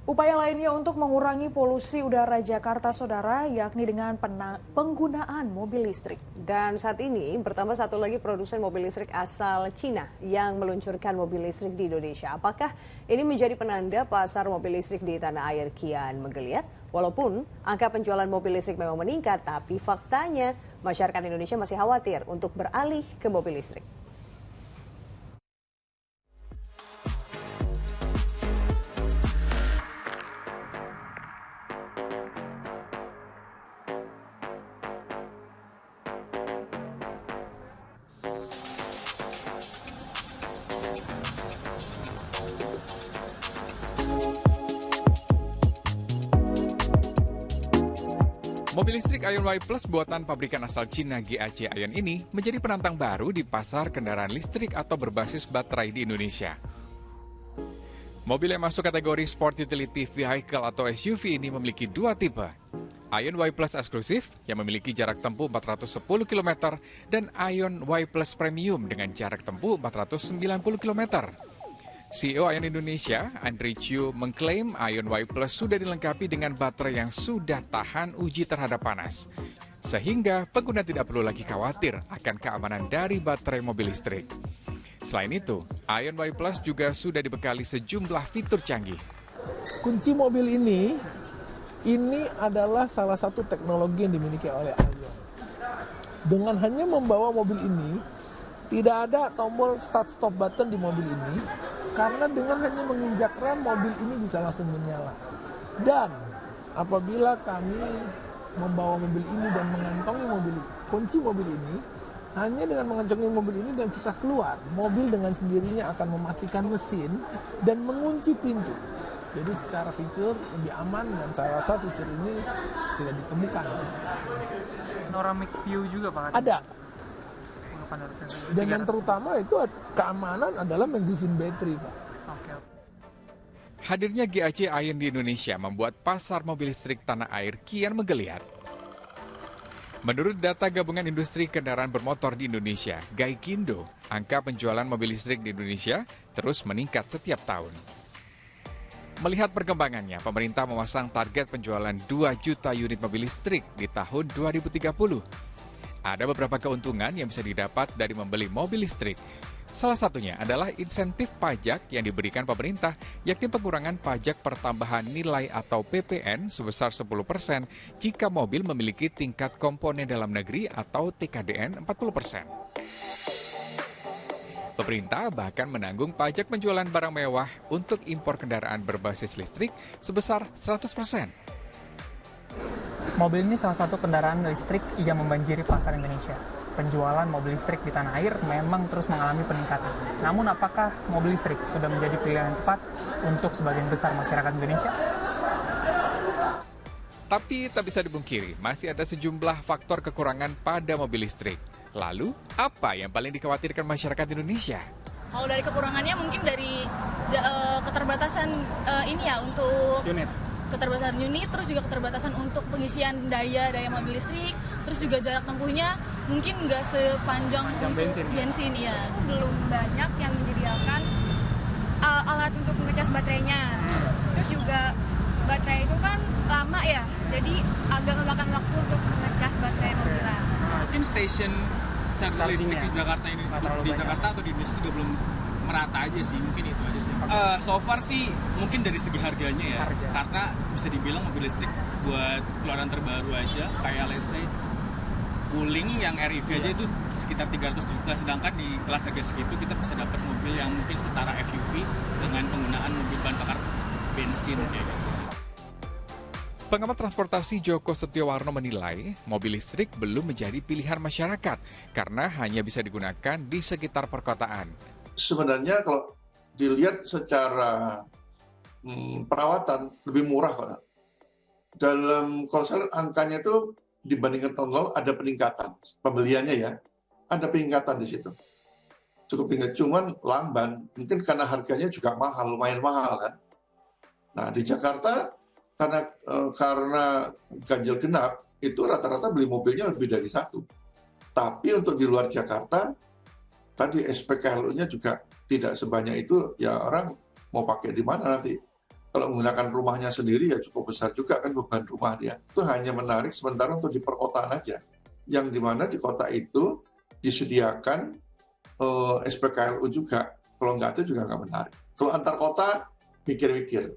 Upaya lainnya untuk mengurangi polusi udara Jakarta, Saudara, yakni dengan penggunaan mobil listrik. Dan saat ini bertambah satu lagi produsen mobil listrik asal Cina yang meluncurkan mobil listrik di Indonesia. Apakah ini menjadi penanda pasar mobil listrik di tanah air kian menggeliat? Walaupun angka penjualan mobil listrik memang meningkat, tapi faktanya masyarakat Indonesia masih khawatir untuk beralih ke mobil listrik. Mobil listrik Ion Y Plus buatan pabrikan asal Cina GAC Ion ini menjadi penantang baru di pasar kendaraan listrik atau berbasis baterai di Indonesia. Mobil yang masuk kategori Sport Utility Vehicle atau SUV ini memiliki dua tipe. Ion Y Plus eksklusif yang memiliki jarak tempuh 410 km dan Ion Y Plus Premium dengan jarak tempuh 490 km. CEO Ion Indonesia, Andre Chiu, mengklaim Ion Y Plus sudah dilengkapi dengan baterai yang sudah tahan uji terhadap panas. Sehingga pengguna tidak perlu lagi khawatir akan keamanan dari baterai mobil listrik. Selain itu, Ion Y Plus juga sudah dibekali sejumlah fitur canggih. Kunci mobil ini adalah salah satu teknologi yang dimiliki oleh Ion. Dengan hanya membawa mobil ini, tidak ada tombol start-stop button di mobil ini, karena dengan hanya menginjak rem, mobil ini bisa langsung menyala. Dan apabila kami membawa mobil ini dan mengantongi kunci mobil ini, hanya dengan mengantongi mobil ini dan kita keluar, mobil dengan sendirinya akan mematikan mesin dan mengunci pintu. Jadi secara fitur lebih aman dan saya rasa fitur ini tidak ditemukan. Panoramic view juga Pak? Ada. Dan yang terutama itu keamanan adalah mengisiin baterai, Pak. Oke. Hadirnya GAC Ion di Indonesia membuat pasar mobil listrik tanah air kian menggeliat. Menurut data Gabungan Industri Kendaraan Bermotor di Indonesia, Gaikindo, angka penjualan mobil listrik di Indonesia terus meningkat setiap tahun. Melihat perkembangannya, pemerintah memasang target penjualan 2 juta unit mobil listrik di tahun 2030. Ada beberapa keuntungan yang bisa didapat dari membeli mobil listrik. Salah satunya adalah insentif pajak yang diberikan pemerintah, yakni pengurangan pajak pertambahan nilai atau PPN sebesar 10% jika mobil memiliki tingkat komponen dalam negeri atau TKDN 40%. Pemerintah bahkan menanggung pajak penjualan barang mewah untuk impor kendaraan berbasis listrik sebesar 100%. Mobil ini salah satu kendaraan listrik yang membanjiri pasar Indonesia. Penjualan mobil listrik di tanah air memang terus mengalami peningkatan. Namun apakah mobil listrik sudah menjadi pilihan yang tepat untuk sebagian besar masyarakat Indonesia? Tapi tak bisa dipungkiri, masih ada sejumlah faktor kekurangan pada mobil listrik. Lalu, apa yang paling dikhawatirkan masyarakat Indonesia? Kalau dari kekurangannya mungkin dari keterbatasan untuk Unit. Keterbatasan unit, terus juga keterbatasan untuk pengisian daya mobil listrik, terus juga jarak tempuhnya mungkin nggak sepanjang bensin ya. Belum banyak yang menyediakan alat untuk ngecas baterainya. Terus juga baterai itu kan lama ya, jadi agak memakan waktu untuk ngecas baterai mobilan. Mungkin stasiun charger listrik di Jakarta ini, di Jakarta atau di Indonesia juga belum merata aja sih, mungkin itu aja sih. So far sih mungkin dari segi harganya ya, karena bisa dibilang mobil listrik buat keluaran terbaru aja kayak let's say Wuling yang REV aja itu sekitar 300 juta, sedangkan di kelas harga segitu kita bisa dapat mobil yang mungkin setara FUV dengan penggunaan mobil bahan bakar bensin kayak gitu. Pengamat transportasi Joko Setiowarno menilai mobil listrik belum menjadi pilihan masyarakat karena hanya bisa digunakan di sekitar perkotaan. Sebenarnya kalau dilihat secara perawatan lebih murah, Pak. Dalam kalau saya lihat angkanya itu dibandingkan tahun lalu ada peningkatan pembeliannya ya, ada peningkatan di situ. Cukup tinggi, cuman lamban, mungkin karena harganya juga mahal, lumayan mahal kan. Nah di Jakarta karena ganjil genap itu rata-rata beli mobilnya lebih dari satu. Tapi untuk di luar Jakarta tadi SPKLU-nya juga tidak sebanyak itu, ya orang mau pakai di mana nanti. Kalau menggunakan rumahnya sendiri ya cukup besar juga kan beban rumah dia. Itu hanya menarik sementara untuk di perkotaan aja. Yang dimana di kota itu disediakan SPKLU juga. Kalau nggak ada juga nggak menarik. Kalau antar kota, mikir-mikir.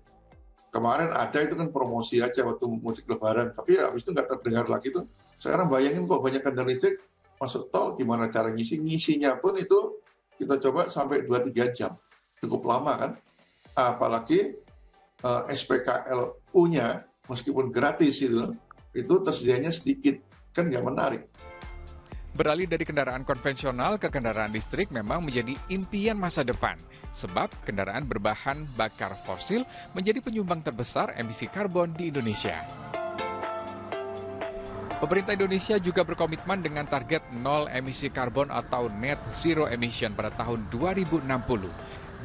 Kemarin ada itu kan promosi aja waktu mudik lebaran. Tapi ya habis itu nggak terdengar lagi tuh. Sekarang bayangin kok banyak kendaraan listrik masuk tol, gimana cara ngisi. Ngisinya pun itu kita coba sampai 2-3 jam. Cukup lama kan. Apalagi SPKLU-nya meskipun gratis itu tersedianya sedikit, kan nggak menarik. Beralih dari kendaraan konvensional ke kendaraan listrik memang menjadi impian masa depan, sebab kendaraan berbahan bakar fosil menjadi penyumbang terbesar emisi karbon di Indonesia. Pemerintah Indonesia juga berkomitmen dengan target nol emisi karbon atau net zero emission pada tahun 2060.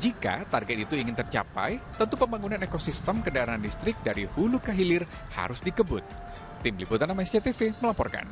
Jika target itu ingin tercapai, tentu pembangunan ekosistem kendaraan listrik dari hulu ke hilir harus dikebut. Tim Liputan SCTV melaporkan.